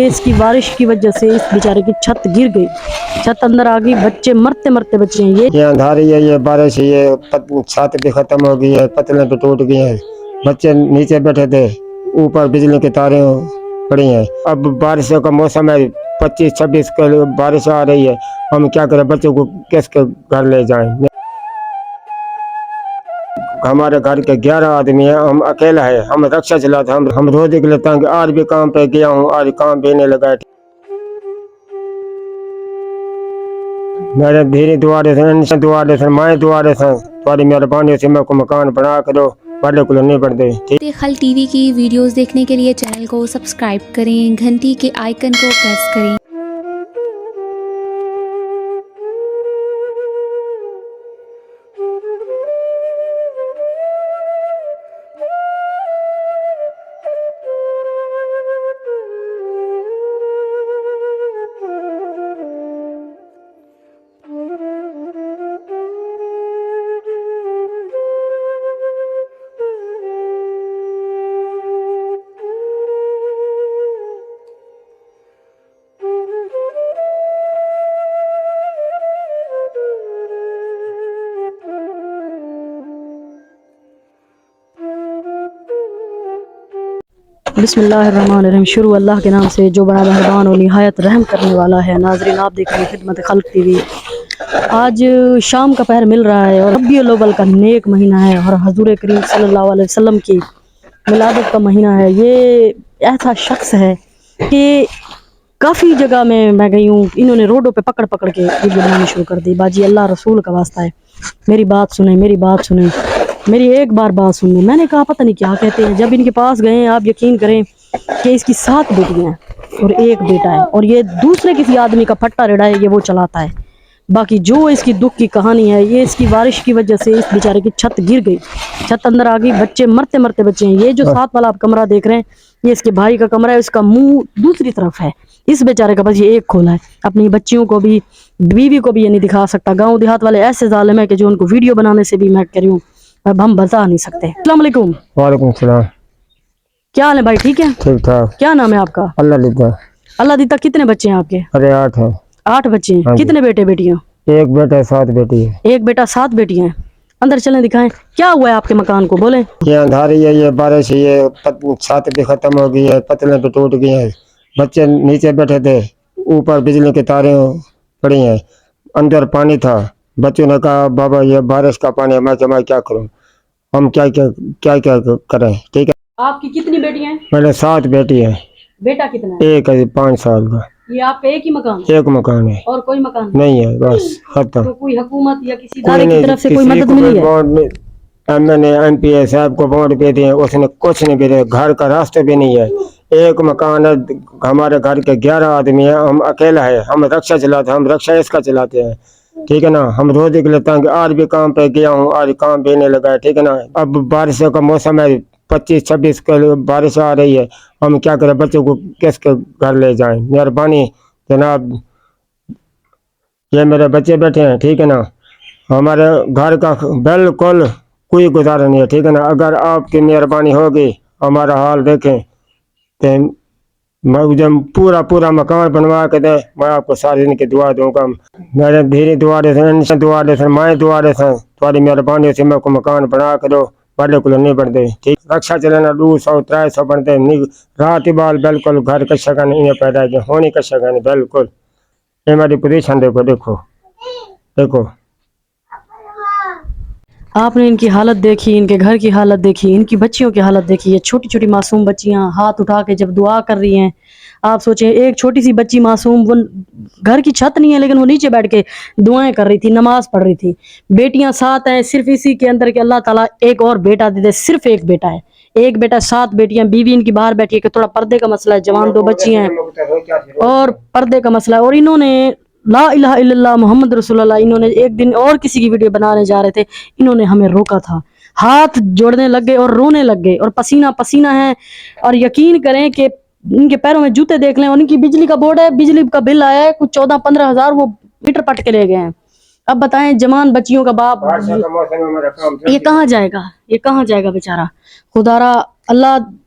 اس کی بارش کی وجہ سے اس بیچارے کی چھت گر گئی، چھت اندر آ گئی، بچے مرتے مرتے بچے ہیں۔ یہ اندھاری ہے، یہ بارش ہے، یہ چھت بھی ختم ہو گئی ہے، پتلیں بھی ٹوٹ گئی ہیں، بچے نیچے بیٹھے تھے، اوپر بجلی کی تاریں پڑی ہیں۔ اب بارشوں کا موسم ہے، 25-26 کا بارش آ رہی ہے، ہم کیا کریں؟ بچوں کو کس کے گھر لے جائیں؟ ہمارے گھر کے 11 آدمی ہیں، ہم اکیلا ہے، ہم رکشا چلاتے ہیں، ہم روز کے لیے تنگ۔ آج بھی کام پہ گیا ہوں، آج کام بھی نہیں لگا۔ میرے دھیرے دوارے سے مائیں دوارے سے تھوڑی مہربانی سے میں کو مکان بنا کے دو، بڑے کو نہیں پڑتے۔ خل ٹی وی کی ویڈیوز دیکھنے کے لیے چینل کو سبسکرائب کریں، گھنٹی کے آئیکن کو پریس کریں۔ بسم اللہ الرحمن الرحیم، شروع اللہ کے نام سے جو بڑا مہربان و نہایت رحم کرنے والا ہے۔ ناظرین، آپ دیکھ رہے ہیں خدمت خلق ٹی وی۔ آج شام کا پہر مل رہا ہے اور ربیع الاول کا نیک مہینہ ہے اور حضور کریم صلی اللہ علیہ وسلم کی ولادت کا مہینہ ہے۔ یہ ایسا شخص ہے کہ کافی جگہ میں گئی ہوں، انہوں نے روڈوں پہ پکڑ پکڑ کے ویڈیو بنانی شروع کر دی۔ باجی اللہ رسول کا واسطہ ہے، میری بات سنیں، میری بات سنیں، میری ایک بار بات سنیں۔ میں نے کہا پتہ نہیں کیا کہتے ہیں۔ جب ان کے پاس گئے، آپ یقین کریں کہ اس کی 7 بیٹیاں ہیں اور ایک بیٹا ہے، اور یہ دوسرے کسی آدمی کا پھٹا ریڑا ہے، یہ وہ چلاتا ہے۔ باقی جو اس کی دکھ کی کہانی ہے، یہ اس کی بارش کی وجہ سے اس بیچارے کی چھت گر گئی، چھت اندر آ گئی، بچے مرتے مرتے بچے ہیں۔ یہ جو 7 والا آپ کمرہ دیکھ رہے ہیں، یہ اس کے بھائی کا کمرہ ہے، اس کا منہ دوسری طرف ہے۔ اس بیچارے کا بس یہ ایک کھولا ہے، اپنی بچیوں کو بھی، بیوی کو بھی یہ نہیں دکھا سکتا۔ گاؤں دیہات والے ایسے ظالم ہیں کہ جو ان کو ویڈیو بنانے سے بھی میں کہہ رہی ہوں اب ہم بتا نہیں سکتے۔ السلام علیکم۔ وعلیکم السلام۔ کیا حال ہے بھائی؟ ٹھیک ہے؟ ٹھیک ٹھاک۔ کیا نام ہے آپ کا؟ اللہ لیتا۔ اللہ دیتا۔ کتنے بچے ہیں آپ کے؟ ارے 8 ہیں۔ 8 بچے ہیں۔ ہاں جی۔ کتنے بیٹے بیٹیاں؟ ایک بیٹا ہے، 7 بیٹی ہے۔ ایک بیٹا، 7 بیٹیاں ہیں۔ اندر چلیں دکھائیں کیا ہوا ہے آپ کے مکان کو، بولیں۔ یہ اندھاری ہے، یہ بارش ہے، یہ چھت بھی ختم ہو گئی ہے، پتلیں بھی ٹوٹ گئی ہیں، بچے نیچے بیٹھے تھے، اوپر بجلی کی تاریں پڑی ہیں، اندر پانی تھا۔ بچوں نے کہا بابا یہ بارش کا پانی ہے۔ میں کیا کروں؟ ہم کیا کریں؟ ٹھیک ہے۔ آپ کی کتنی بیٹیاں ہیں؟ میرے 7 بیٹی ہیں۔ بیٹا کتنا ہے؟ ایک ہے 5 سال کا۔ یہ آپ کا ایک ہی مکان؟ ایک مکان ہے، اور کوئی مکان نہیں ہے، بس ختم۔ تو کوئی حکومت یا کسی ادارے کی طرف سے کوئی مدد ملی ہے؟ MP صاحب کو ووٹ دے دیں، اس نے کچھ نہیں دے، گھر کا راستہ بھی نہیں ہے۔ ایک مکان ہے، ہمارے گھر کے 11 آدمی ہیں، ہم اکیلا ہے، ہم رکشا چلاتے ہیں، ہم رکشا اس کا چلاتے ہیں، ٹھیک ہے نا۔ ہم روز کے لیے تنگ۔ آج بھی کام پہ گیا ہوں، آج کام بھی نہیں لگا، ٹھیک ہے نا۔ اب بارشوں کا موسم ہے، 25-26 کا بارش آ رہی ہے، ہم کیا کریں؟ بچوں کو کس کے گھر لے جائیں؟ مہربانی جناب، یہ میرے بچے بیٹھے ہیں، ٹھیک ہے نا۔ ہمارے گھر کا بالکل کوئی گزارا نہیں ہے، ٹھیک ہے نا۔ اگر آپ کی مہربانی ہوگی، ہمارا حال دیکھیں تو مجھے پورا مکان بنوا کے دیں، میں آپ کو سارے دن کی دعا دوں گا۔ میرے دھیرے دوارے سے مائیں دوارے سے تھوڑی مہربانی سے میں کو مکان بنا کے دو، بڑے کو نہیں بڑھتے، ٹھیک۔ رکشا چلانا 200-300 بڑھتے نہیں، رات بال بالکل گھر کا شگا نہیں پیدا کیا، ہونی کا شگا نہیں، بالکل۔ یہ ہماری پوزیشن دیکھو۔ آپ نے ان کی حالت دیکھی، ان کے گھر کی حالت دیکھی، ان کی بچیوں کی حالت دیکھی۔ یہ چھوٹی چھوٹی معصوم بچیاں ہاتھ اٹھا کے جب دعا کر رہی ہیں، آپ سوچیں ایک چھوٹی سی بچی معصوم، وہ گھر کی چھت نہیں ہے لیکن وہ نیچے بیٹھ کے دعائیں کر رہی تھی، نماز پڑھ رہی تھی۔ بیٹیاں 7 ہیں، صرف اسی کے اندر کہ اللہ تعالیٰ ایک اور بیٹا دے دے، صرف ایک بیٹا ہے، ایک بیٹا، 7 بیٹیاں۔ بیوی ان کی باہر بیٹھی ہے کہ تھوڑا پردے کا مسئلہ ہے، جوان 2 بچیاں ہیں اور پردے کا مسئلہ ہے۔ اور انہوں نے لا الہ الا اللہ محمد رسول اللہ، انہوں نے ایک دن اور کسی کی ویڈیو بنانے جا رہے تھے، انہوں نے ہمیں روکا تھا، ہاتھ جوڑنے لگ گئے اور رونے لگ گئے، اور پسینہ پسینہ ہے۔ اور یقین کریں کہ ان کے پیروں میں جوتے دیکھ لیں، اور ان کی بجلی کا بورڈ ہے، بجلی کا بل آیا ہے کچھ 14-15 ہزار، وہ میٹر پٹ کے لے گئے ہیں۔ اب بتائیں جوان بچیوں کا باپ یہ کہاں جائے گا؟ یہ کہاں جائے گا بیچارہ؟ خدا را اللہ